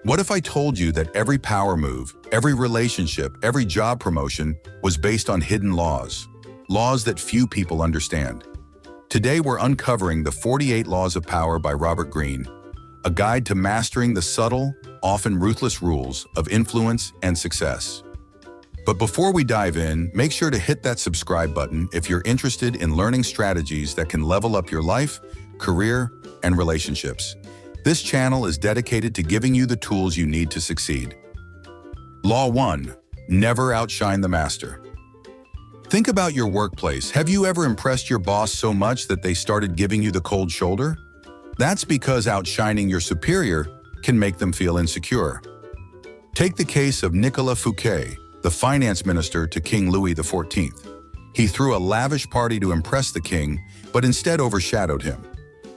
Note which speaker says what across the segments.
Speaker 1: What if I told you that every power move, every relationship, every job promotion was based on hidden laws? Laws that few people understand. Today we're uncovering the 48 Laws of Power by Robert Greene, a guide to mastering the subtle, often ruthless rules of influence and success. But before we dive in, make sure to hit that subscribe button if you're interested in learning strategies that can level up your life, career, and relationships. This channel is dedicated to giving you the tools you need to succeed. Law 1. Never outshine the master. Think about your workplace. Have you ever impressed your boss so much that they started giving you the cold shoulder? That's because outshining your superior can make them feel insecure. Take the case of Nicolas Fouquet, the finance minister to King Louis XIV. He threw a lavish party to impress the king, but instead overshadowed him.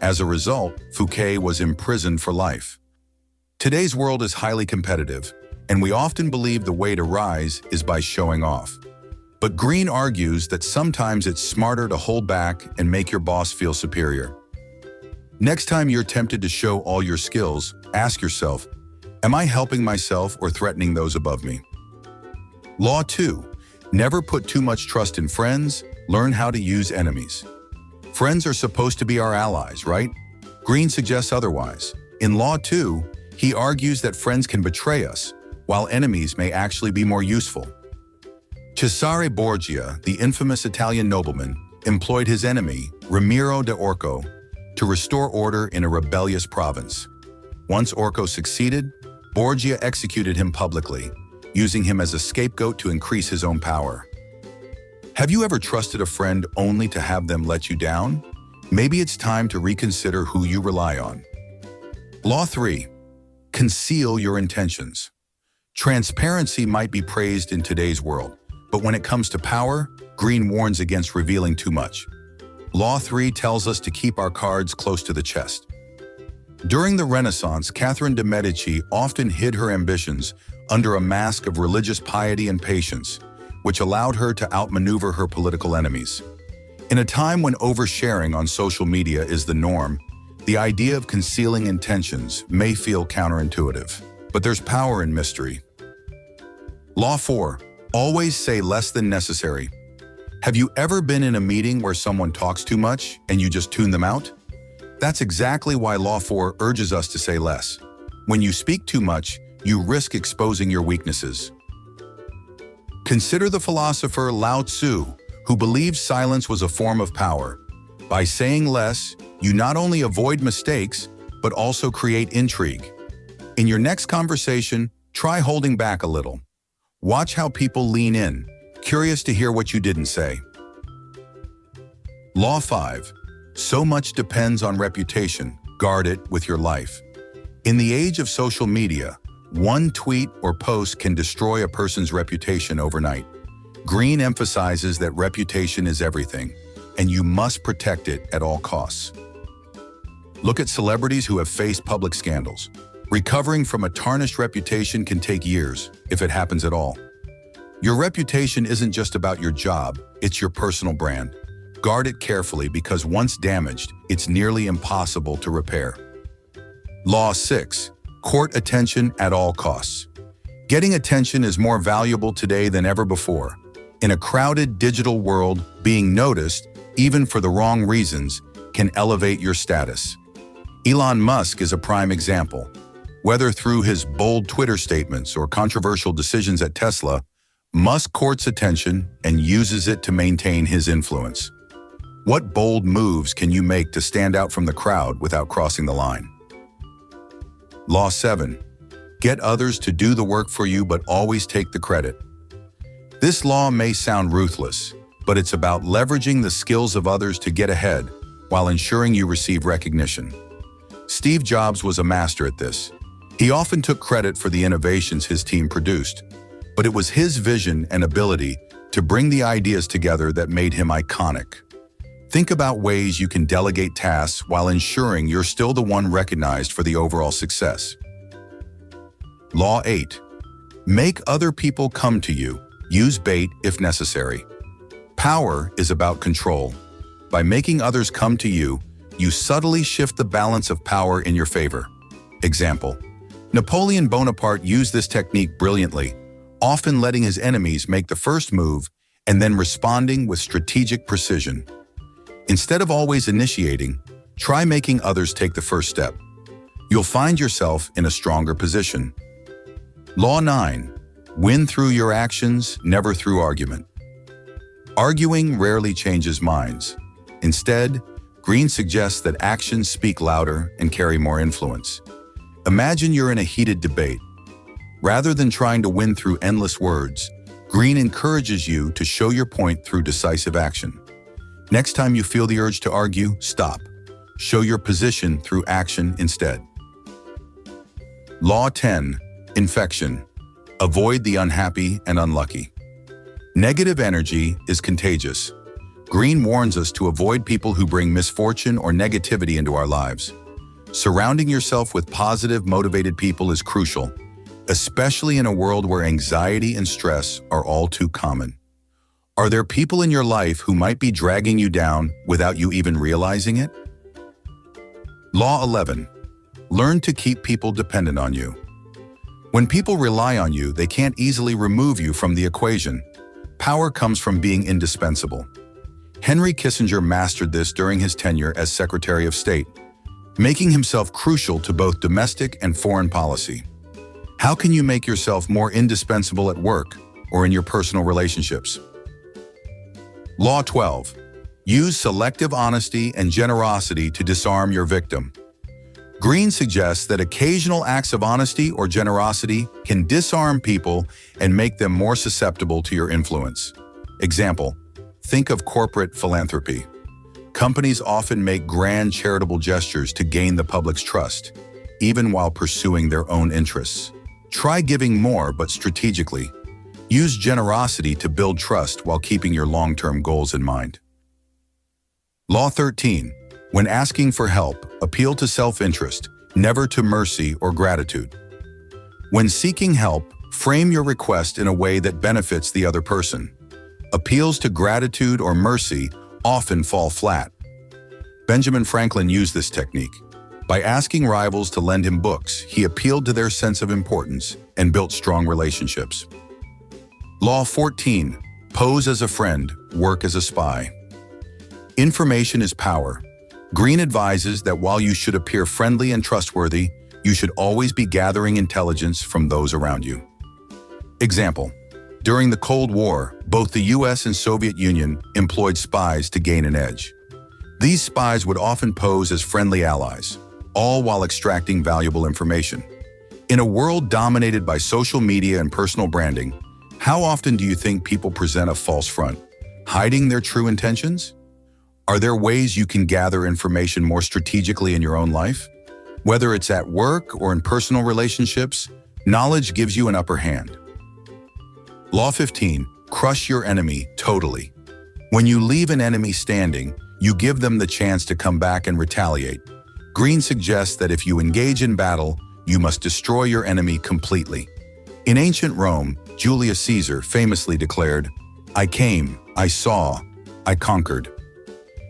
Speaker 1: As a result, Fouquet was imprisoned for life. Today's world is highly competitive, and we often believe the way to rise is by showing off. But Greene argues that sometimes it's smarter to hold back and make your boss feel superior. Next time you're tempted to show all your skills, ask yourself, am I helping myself or threatening those above me? Law 2. Never put too much trust in friends. Learn how to use enemies. Friends are supposed to be our allies, right? Greene suggests otherwise. In Law 2, he argues that friends can betray us, while enemies may actually be more useful. Cesare Borgia, the infamous Italian nobleman, employed his enemy, Ramiro de Orco, to restore order in a rebellious province. Once Orco succeeded, Borgia executed him publicly, using him as a scapegoat to increase his own power. Have you ever trusted a friend only to have them let you down? Maybe it's time to reconsider who you rely on. Law 3. Conceal your intentions. Transparency might be praised in today's world, but when it comes to power, Greene warns against revealing too much. Law 3 tells us to keep our cards close to the chest. During the Renaissance, Catherine de' Medici often hid her ambitions under a mask of religious piety and patience, which allowed her to outmaneuver her political enemies. In a time when oversharing on social media is the norm, the idea of concealing intentions may feel counterintuitive, but there's power in mystery. Law 4. Always say less than necessary. Have you ever been in a meeting where someone talks too much and you just tune them out? That's exactly why Law 4 urges us to say less. When you speak too much, you risk exposing your weaknesses. Consider the philosopher Lao Tzu, who believed silence was a form of power. By saying less, you not only avoid mistakes, but also create intrigue. In your next conversation, try holding back a little. Watch how people lean in, curious to hear what you didn't say. Law 5. So much depends on reputation. Guard it with your life. In the age of social media, one tweet or post can destroy a person's reputation overnight. Greene emphasizes that reputation is everything, and you must protect it at all costs. Look at celebrities who have faced public scandals. Recovering from a tarnished reputation can take years, if it happens at all. Your reputation isn't just about your job, it's your personal brand. Guard it carefully because once damaged, it's nearly impossible to repair. Law 6. Court attention at all costs. Getting attention is more valuable today than ever before. In a crowded digital world, being noticed, even for the wrong reasons, can elevate your status. Elon Musk is a prime example. Whether through his bold Twitter statements or controversial decisions at Tesla, Musk courts attention and uses it to maintain his influence. What bold moves can you make to stand out from the crowd without crossing the line? Law 7. Get others to do the work for you, but always take the credit. This law may sound ruthless, but it's about leveraging the skills of others to get ahead while ensuring you receive recognition. Steve Jobs was a master at this. He often took credit for the innovations his team produced, but it was his vision and ability to bring the ideas together that made him iconic. Think about ways you can delegate tasks while ensuring you're still the one recognized for the overall success. Law 8. Make other people come to you. Use bait if necessary. Power is about control. By making others come to you, you subtly shift the balance of power in your favor. Example: Napoleon Bonaparte used this technique brilliantly, often letting his enemies make the first move and then responding with strategic precision. Instead of always initiating, try making others take the first step. You'll find yourself in a stronger position. Law 9. Win through your actions, never through argument. Arguing rarely changes minds. Instead, Greene suggests that actions speak louder and carry more influence. Imagine you're in a heated debate. Rather than trying to win through endless words, Greene encourages you to show your point through decisive action. Next time you feel the urge to argue, stop. Show your position through action instead. Law 10. Infection. Avoid the unhappy and unlucky. Negative energy is contagious. Greene warns us to avoid people who bring misfortune or negativity into our lives. Surrounding yourself with positive, motivated people is crucial, especially in a world where anxiety and stress are all too common. Are there people in your life who might be dragging you down without you even realizing it? Law 11. Learn to keep people dependent on you. When people rely on you, they can't easily remove you from the equation. Power comes from being indispensable. Henry Kissinger mastered this during his tenure as Secretary of State, making himself crucial to both domestic and foreign policy. How can you make yourself more indispensable at work or in your personal relationships? Law 12. Use selective honesty and generosity to disarm your victim. Greene suggests that occasional acts of honesty or generosity can disarm people and make them more susceptible to your influence. Example, think of corporate philanthropy. Companies often make grand charitable gestures to gain the public's trust, even while pursuing their own interests. Try giving more, but strategically. Use generosity to build trust while keeping your long-term goals in mind. Law 13. When asking for help, appeal to self-interest, never to mercy or gratitude. When seeking help, frame your request in a way that benefits the other person. Appeals to gratitude or mercy often fall flat. Benjamin Franklin used this technique. By asking rivals to lend him books, he appealed to their sense of importance and built strong relationships. Law 14. Pose as a friend, work as a spy. Information is power. Greene advises that while you should appear friendly and trustworthy, you should always be gathering intelligence from those around you. Example, during the Cold War, both the US and Soviet Union employed spies to gain an edge. These spies would often pose as friendly allies, all while extracting valuable information. In a world dominated by social media and personal branding, how often do you think people present a false front, hiding their true intentions? Are there ways you can gather information more strategically in your own life? Whether it's at work or in personal relationships, knowledge gives you an upper hand. Law 15. Crush your enemy totally. When you leave an enemy standing, you give them the chance to come back and retaliate. Greene suggests that if you engage in battle, you must destroy your enemy completely. In ancient Rome, Julius Caesar famously declared, "I came, I saw, I conquered."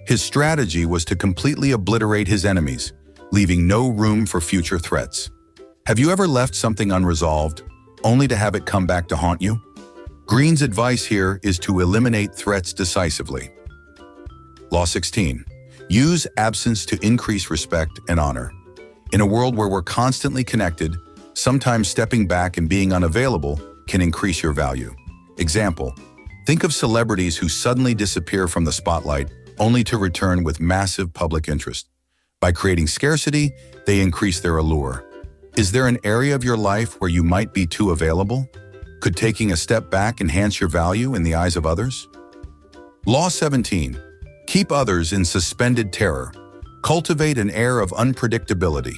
Speaker 1: His strategy was to completely obliterate his enemies, leaving no room for future threats. Have you ever left something unresolved, only to have it come back to haunt you? Greene's advice here is to eliminate threats decisively. Law 16. Use absence to increase respect and honor. In a world where we're constantly connected, sometimes stepping back and being unavailable can increase your value. Example, think of celebrities who suddenly disappear from the spotlight only to return with massive public interest. By creating scarcity, they increase their allure. Is there an area of your life where you might be too available? Could taking a step back enhance your value in the eyes of others? Law 17. Keep others in suspended terror. Cultivate an air of unpredictability.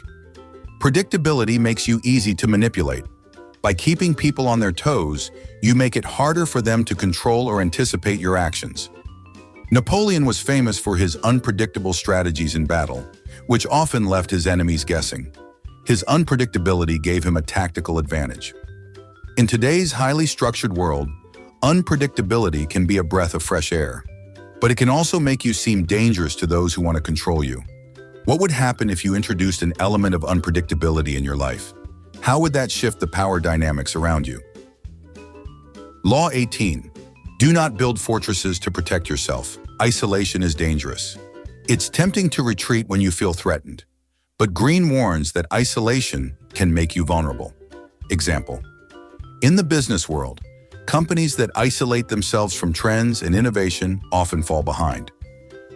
Speaker 1: Predictability makes you easy to manipulate. By keeping people on their toes, you make it harder for them to control or anticipate your actions. Napoleon was famous for his unpredictable strategies in battle, which often left his enemies guessing. His unpredictability gave him a tactical advantage. In today's highly structured world, unpredictability can be a breath of fresh air, but it can also make you seem dangerous to those who want to control you. What would happen if you introduced an element of unpredictability in your life? How would that shift the power dynamics around you? Law 18. Do not build fortresses to protect yourself. Isolation is dangerous. It's tempting to retreat when you feel threatened, but Greene warns that isolation can make you vulnerable. Example: in the business world, companies that isolate themselves from trends and innovation often fall behind.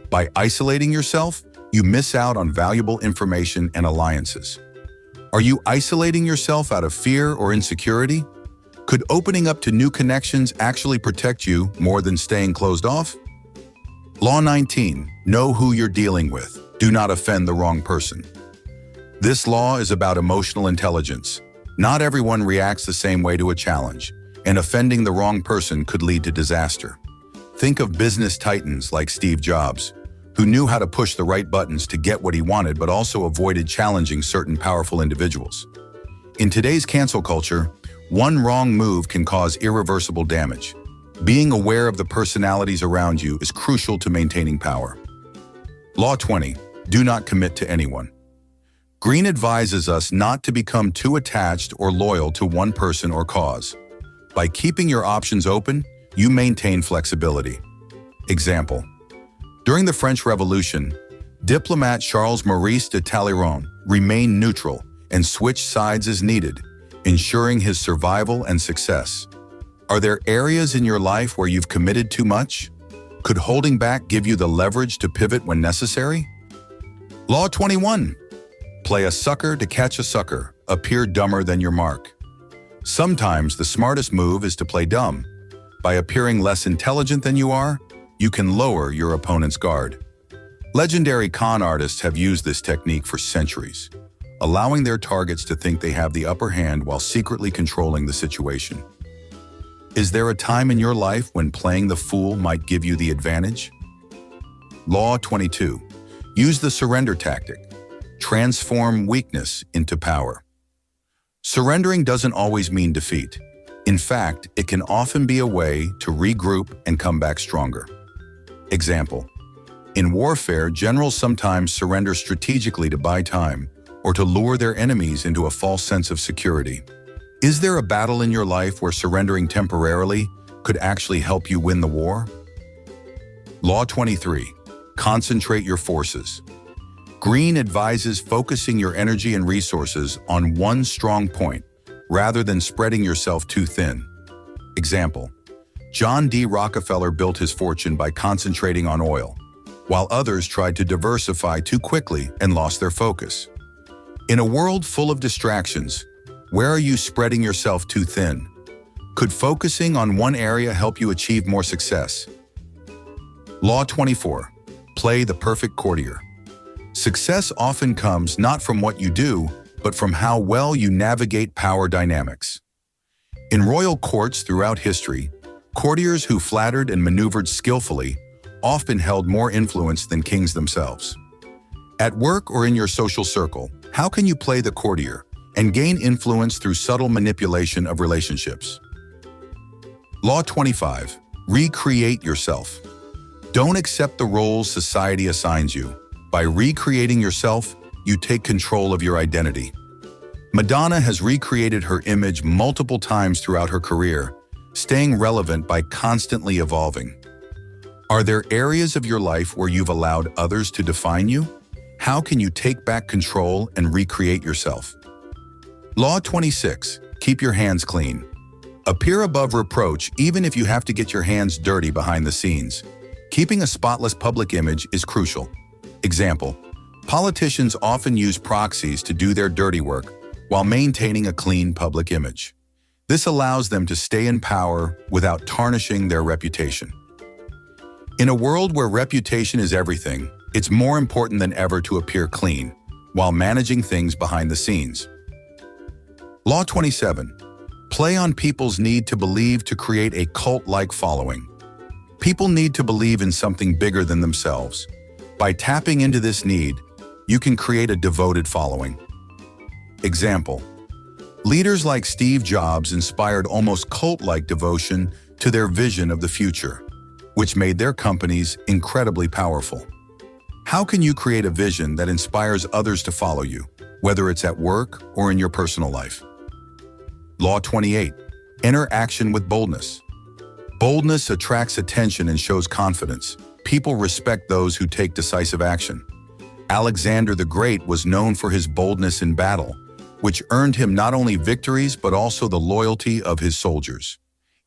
Speaker 1: By isolating yourself, you miss out on valuable information and alliances. Are you isolating yourself out of fear or insecurity? Could opening up to new connections actually protect you more than staying closed off? Law 19. Know who you're dealing with. Do not offend the wrong person. This law is about emotional intelligence. Not everyone reacts the same way to a challenge, and offending the wrong person could lead to disaster. Think of business titans like Steve Jobs, who knew how to push the right buttons to get what he wanted but also avoided challenging certain powerful individuals. In today's cancel culture, one wrong move can cause irreversible damage. Being aware of the personalities around you is crucial to maintaining power. Law 20. Do not commit to anyone. Greene advises us not to become too attached or loyal to one person or cause. By keeping your options open, you maintain flexibility. Example: during the French Revolution, diplomat Charles Maurice de Talleyrand remained neutral and switched sides as needed, ensuring his survival and success. Are there areas in your life where you've committed too much? Could holding back give you the leverage to pivot when necessary? Law 21. Play a sucker to catch a sucker. Appear dumber than your mark. Sometimes the smartest move is to play dumb. By appearing less intelligent than you are, you can lower your opponent's guard. Legendary con artists have used this technique for centuries, allowing their targets to think they have the upper hand while secretly controlling the situation. Is there a time in your life when playing the fool might give you the advantage? Law 22. Use the surrender tactic. Transform weakness into power. Surrendering doesn't always mean defeat. In fact, it can often be a way to regroup and come back stronger. Example: in warfare, generals sometimes surrender strategically to buy time or to lure their enemies into a false sense of security. Is there a battle in your life where surrendering temporarily could actually help you win the war? Law 23. Concentrate your forces. Greene advises focusing your energy and resources on one strong point rather than spreading yourself too thin. Example: John D. Rockefeller built his fortune by concentrating on oil, while others tried to diversify too quickly and lost their focus. In a world full of distractions, where are you spreading yourself too thin? Could focusing on one area help you achieve more success? Law 24. Play the perfect courtier. Success often comes not from what you do, but from how well you navigate power dynamics. In royal courts throughout history, courtiers who flattered and maneuvered skillfully often held more influence than kings themselves. At work or in your social circle, how can you play the courtier and gain influence through subtle manipulation of relationships? Law 25. Recreate yourself. Don't accept the roles society assigns you. By recreating yourself, you take control of your identity. Madonna has recreated her image multiple times throughout her career, staying relevant by constantly evolving. Are there areas of your life where you've allowed others to define you? How can you take back control and recreate yourself? Law 26. Keep your hands clean. Appear above reproach even if you have to get your hands dirty behind the scenes. Keeping a spotless public image is crucial. Example: politicians often use proxies to do their dirty work while maintaining a clean public image. This allows them to stay in power without tarnishing their reputation. In a world where reputation is everything, it's more important than ever to appear clean while managing things behind the scenes. Law 27. Play on people's need to believe to create a cult-like following. People need to believe in something bigger than themselves. By tapping into this need, you can create a devoted following. Example: leaders like Steve Jobs inspired almost cult-like devotion to their vision of the future, which made their companies incredibly powerful. How can you create a vision that inspires others to follow you, whether it's at work or in your personal life? Law 28. Enter action with boldness. Boldness attracts attention and shows confidence. People respect those who take decisive action. Alexander the Great was known for his boldness in battle, which earned him not only victories but also the loyalty of his soldiers.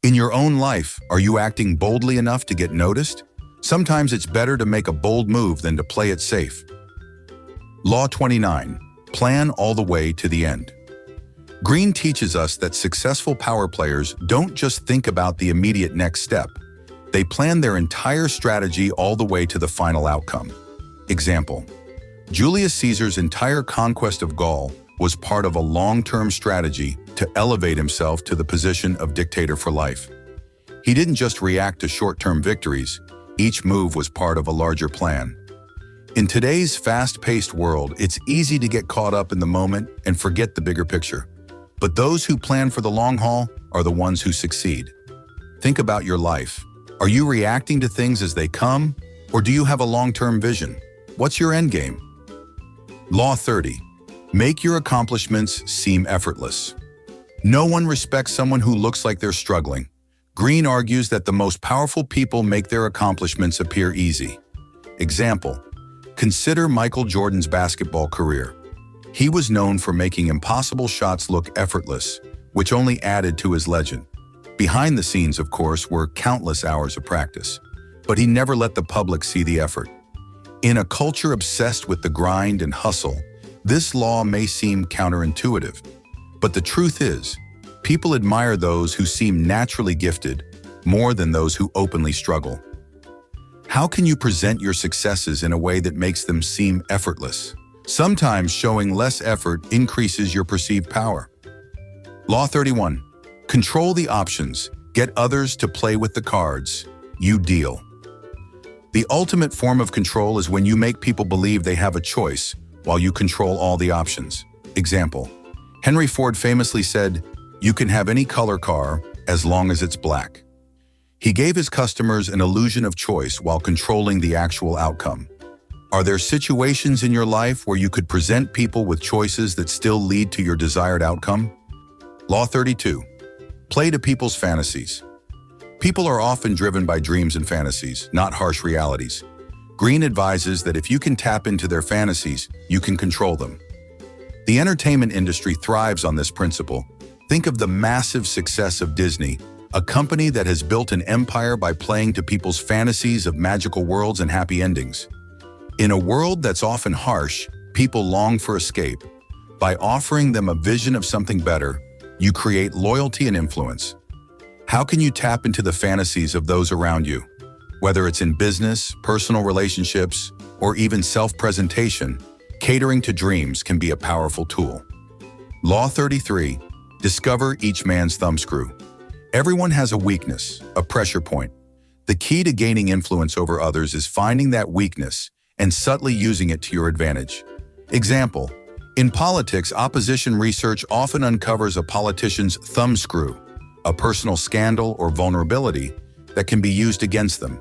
Speaker 1: In your own life, are you acting boldly enough to get noticed? Sometimes it's better to make a bold move than to play it safe. Law 29. Plan all the way to the end. Greene teaches us that successful power players don't just think about the immediate next step. They plan their entire strategy all the way to the final outcome. Example: Julius Caesar's entire conquest of Gaul was part of a long-term strategy to elevate himself to the position of dictator for life. He didn't just react to short-term victories. Each move was part of a larger plan. In today's fast-paced world, it's easy to get caught up in the moment and forget the bigger picture. But those who plan for the long haul are the ones who succeed. Think about your life. Are you reacting to things as they come, or do you have a long-term vision? What's your end game? Law 30. Make your accomplishments seem effortless. No one respects someone who looks like they're struggling. Greene argues that the most powerful people make their accomplishments appear easy. Example: consider Michael Jordan's basketball career. He was known for making impossible shots look effortless, which only added to his legend. Behind the scenes, of course, were countless hours of practice, but he never let the public see the effort. In a culture obsessed with the grind and hustle, this law may seem counterintuitive, but the truth is, people admire those who seem naturally gifted more than those who openly struggle. How can you present your successes in a way that makes them seem effortless? Sometimes showing less effort increases your perceived power. Law 31. Control the options. Get others to play with the cards. You deal. The ultimate form of control is when you make people believe they have a choice while you control all the options. Example: Henry Ford famously said, "You can have any color car as long as it's black." He gave his customers an illusion of choice while controlling the actual outcome. Are there situations in your life where you could present people with choices that still lead to your desired outcome? Law 32. Play to people's fantasies. People are often driven by dreams and fantasies, not harsh realities. Greene advises that if you can tap into their fantasies, you can control them. The entertainment industry thrives on this principle. Think of the massive success of Disney, a company that has built an empire by playing to people's fantasies of magical worlds and happy endings. In a world that's often harsh, people long for escape. By offering them a vision of something better, you create loyalty and influence. How can you tap into the fantasies of those around you? Whether it's in business, personal relationships, or even self-presentation, catering to dreams can be a powerful tool. Law 33. Discover each man's thumbscrew. Everyone has a weakness, a pressure point. The key to gaining influence over others is finding that weakness and subtly using it to your advantage. Example: in politics, opposition research often uncovers a politician's thumbscrew, a personal scandal or vulnerability that can be used against them.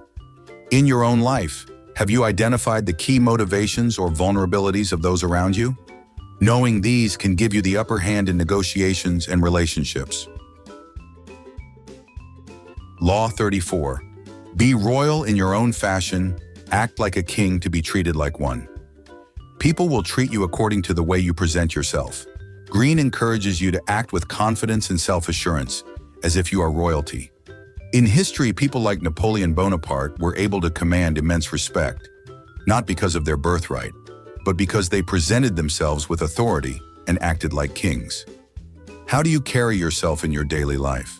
Speaker 1: In your own life, have you identified the key motivations or vulnerabilities of those around you? Knowing these can give you the upper hand in negotiations and relationships. Law 34. Be royal in your own fashion. Act like a king to be treated like one. People will treat you according to the way you present yourself. Greene encourages you to act with confidence and self-assurance, as if you are royalty. In history, people like Napoleon Bonaparte were able to command immense respect, not because of their birthright, but because they presented themselves with authority and acted like kings. How do you carry yourself in your daily life?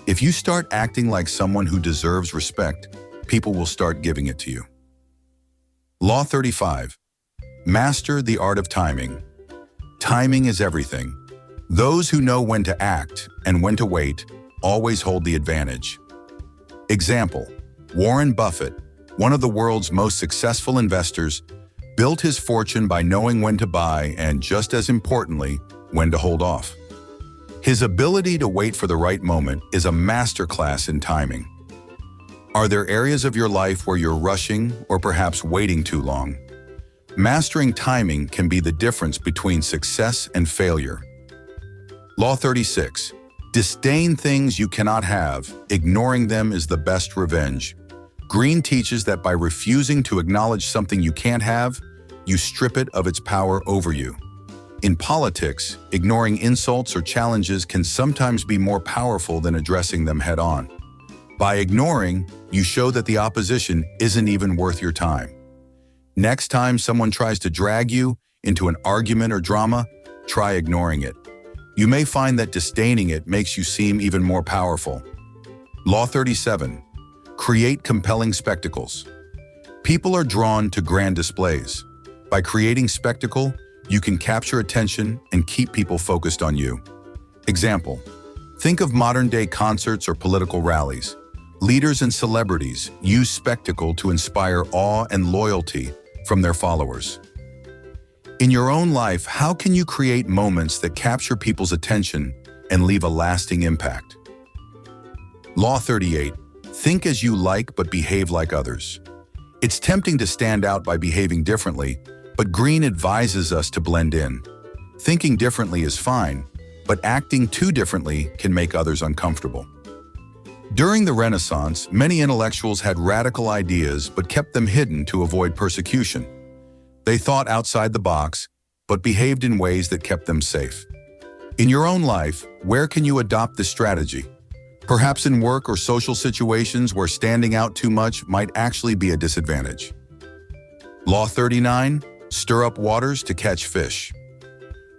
Speaker 1: If you start acting like someone who deserves respect, people will start giving it to you. Law 35. Master the art of timing. Timing is everything. Those who know when to act and when to wait always hold the advantage. Example: Warren Buffett, one of the world's most successful investors, built his fortune by knowing when to buy and, just as importantly, when to hold off. His ability to wait for the right moment is a masterclass in timing. Are there areas of your life where you're rushing or perhaps waiting too long? Mastering timing can be the difference between success and failure. Law 36. Disdain things you cannot have. Ignoring them is the best revenge. Greene teaches that by refusing to acknowledge something you can't have, you strip it of its power over you. In politics, ignoring insults or challenges can sometimes be more powerful than addressing them head-on. By ignoring, you show that the opposition isn't even worth your time. Next time someone tries to drag you into an argument or drama, try ignoring it. You may find that disdaining it makes you seem even more powerful. Law 37. Create compelling spectacles. People are drawn to grand displays. By creating spectacle, you can capture attention and keep people focused on you. Example: think of modern-day concerts or political rallies. Leaders and celebrities use spectacle to inspire awe and loyalty from their followers. In your own life, how can you create moments that capture people's attention and leave a lasting impact? Law 38. Think as you like but behave like others. It's tempting to stand out by behaving differently, but Greene advises us to blend in. Thinking differently is fine, but acting too differently can make others uncomfortable. During the Renaissance, many intellectuals had radical ideas but kept them hidden to avoid persecution. They thought outside the box, but behaved in ways that kept them safe. In your own life, where can you adopt this strategy? Perhaps in work or social situations where standing out too much might actually be a disadvantage. Law 39. Stir up waters to catch fish.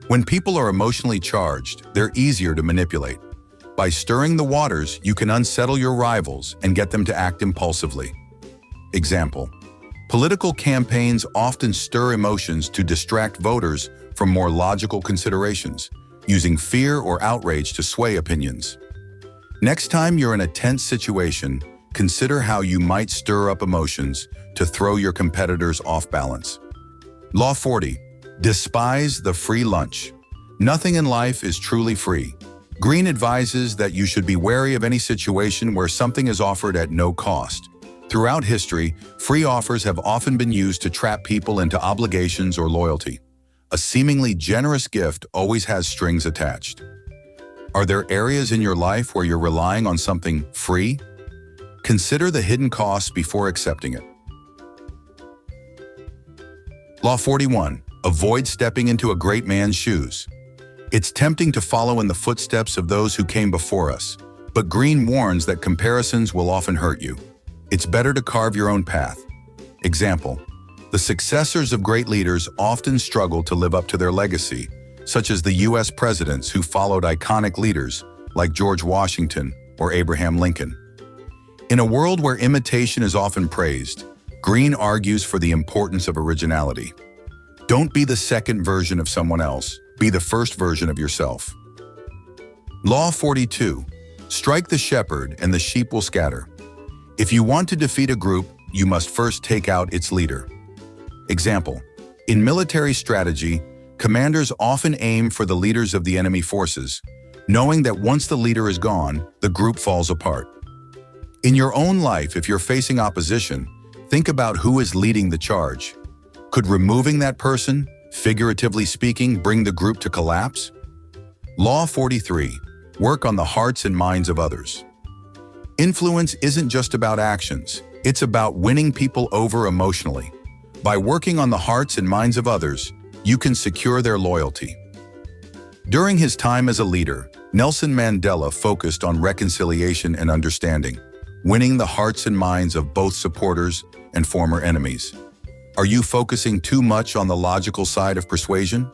Speaker 1: When people are emotionally charged, they're easier to manipulate. By stirring the waters, you can unsettle your rivals and get them to act impulsively. Example: political campaigns often stir emotions to distract voters from more logical considerations, using fear or outrage to sway opinions. Next time you're in a tense situation, consider how you might stir up emotions to throw your competitors off balance. Law 40. Despise the free lunch. Nothing in life is truly free. Greene advises that you should be wary of any situation where something is offered at no cost. Throughout history, free offers have often been used to trap people into obligations or loyalty. A seemingly generous gift always has strings attached. Are there areas in your life where you're relying on something free? Consider the hidden costs before accepting it. Law 41. Avoid stepping into a great man's shoes. It's tempting to follow in the footsteps of those who came before us, but Greene warns that comparisons will often hurt you. It's better to carve your own path. Example: the successors of great leaders often struggle to live up to their legacy, such as the U.S. presidents who followed iconic leaders like George Washington or Abraham Lincoln. In a world where imitation is often praised, Greene argues for the importance of originality. Don't be the second version of someone else. Be the first version of yourself. Law 42. Strike the shepherd and the sheep will scatter. If you want to defeat a group, you must first take out its leader. Example: in military strategy, commanders often aim for the leaders of the enemy forces, knowing that once the leader is gone, the group falls apart. In your own life, if you're facing opposition, think about who is leading the charge. Could removing that person, figuratively speaking, bring the group to collapse? Law 43. Work on the hearts and minds of others. Influence isn't just about actions, it's about winning people over emotionally. By working on the hearts and minds of others, you can secure their loyalty. During his time as a leader, Nelson Mandela focused on reconciliation and understanding, winning the hearts and minds of both supporters and former enemies. Are you focusing too much on the logical side of persuasion?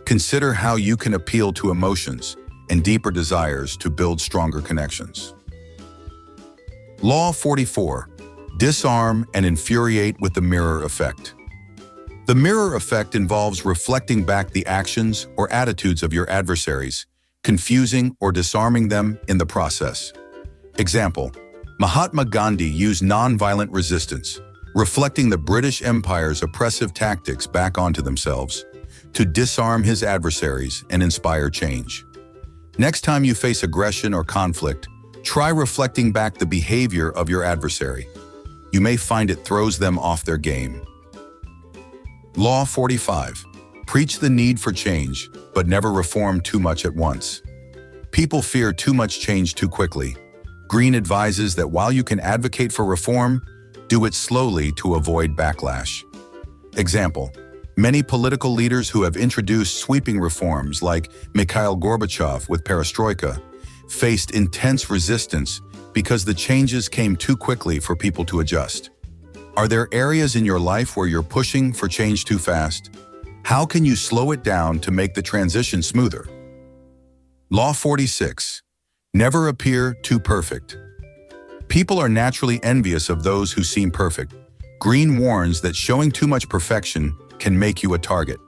Speaker 1: Consider how you can appeal to emotions and deeper desires to build stronger connections. Law 44. Disarm and infuriate with the mirror effect. The mirror effect involves reflecting back the actions or attitudes of your adversaries, confusing or disarming them in the process. Example: Mahatma Gandhi used nonviolent resistance, reflecting the British Empire's oppressive tactics back onto themselves, to disarm his adversaries and inspire change. Next time you face aggression or conflict, try reflecting back the behavior of your adversary. You may find it throws them off their game. Law 45. Preach the need for change, but never reform too much at once. People fear too much change too quickly. Greene advises that while you can advocate for reform, do it slowly to avoid backlash. Example: many political leaders who have introduced sweeping reforms, like Mikhail Gorbachev with perestroika, faced intense resistance because the changes came too quickly for people to adjust. Are there areas in your life where you're pushing for change too fast? How can you slow it down to make the transition smoother? Law 46. Never appear too perfect. People are naturally envious of those who seem perfect. Greene warns that showing too much perfection can make you a target.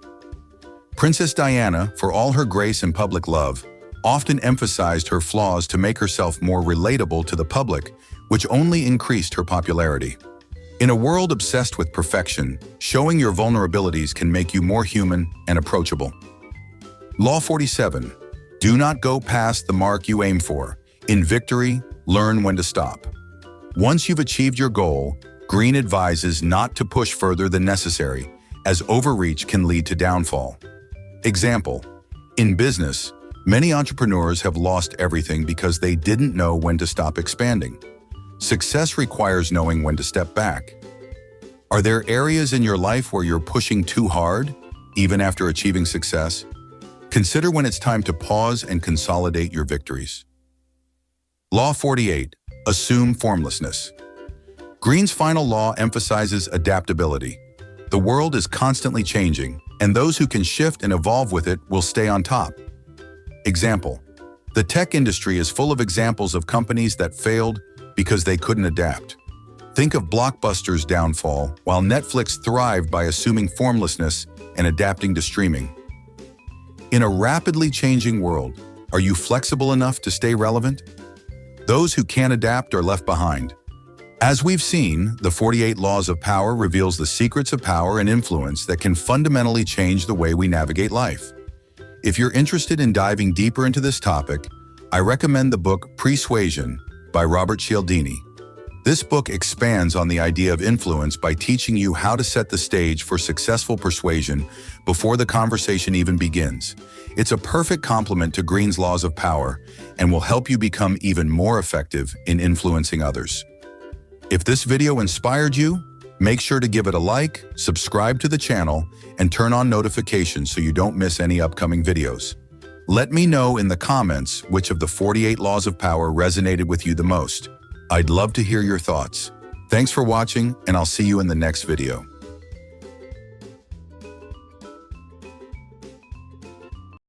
Speaker 1: Princess Diana, for all her grace and public love, often emphasized her flaws to make herself more relatable to the public, which only increased her popularity. In a world obsessed with perfection, showing your vulnerabilities can make you more human and approachable. Law 47. Do not go past the mark you aim for. In victory, learn when to stop. Once you've achieved your goal, Greene advises not to push further than necessary, as overreach can lead to downfall. Example: in business, many entrepreneurs have lost everything because they didn't know when to stop expanding. Success requires knowing when to step back. Are there areas in your life where you're pushing too hard, even after achieving success? Consider when it's time to pause and consolidate your victories. Law 48. Assume formlessness. Greene's final law emphasizes adaptability. The world is constantly changing, and those who can shift and evolve with it will stay on top. Example: the tech industry is full of examples of companies that failed because they couldn't adapt. Think of Blockbuster's downfall, while Netflix thrived by assuming formlessness and adapting to streaming. In a rapidly changing world, are you flexible enough to stay relevant? Those who can't adapt are left behind. As we've seen, the 48 Laws of Power reveals the secrets of power and influence that can fundamentally change the way we navigate life. If you're interested in diving deeper into this topic, I recommend the book Persuasion by Robert Cialdini. This book expands on the idea of influence by teaching you how to set the stage for successful persuasion before the conversation even begins. It's a perfect complement to Greene's Laws of Power and will help you become even more effective in influencing others. If this video inspired you, make sure to give it a like, subscribe to the channel, and turn on notifications so you don't miss any upcoming videos. Let me know in the comments which of the 48 Laws of Power resonated with you the most. I'd love to hear your thoughts. Thanks for watching, and I'll see you in the next video.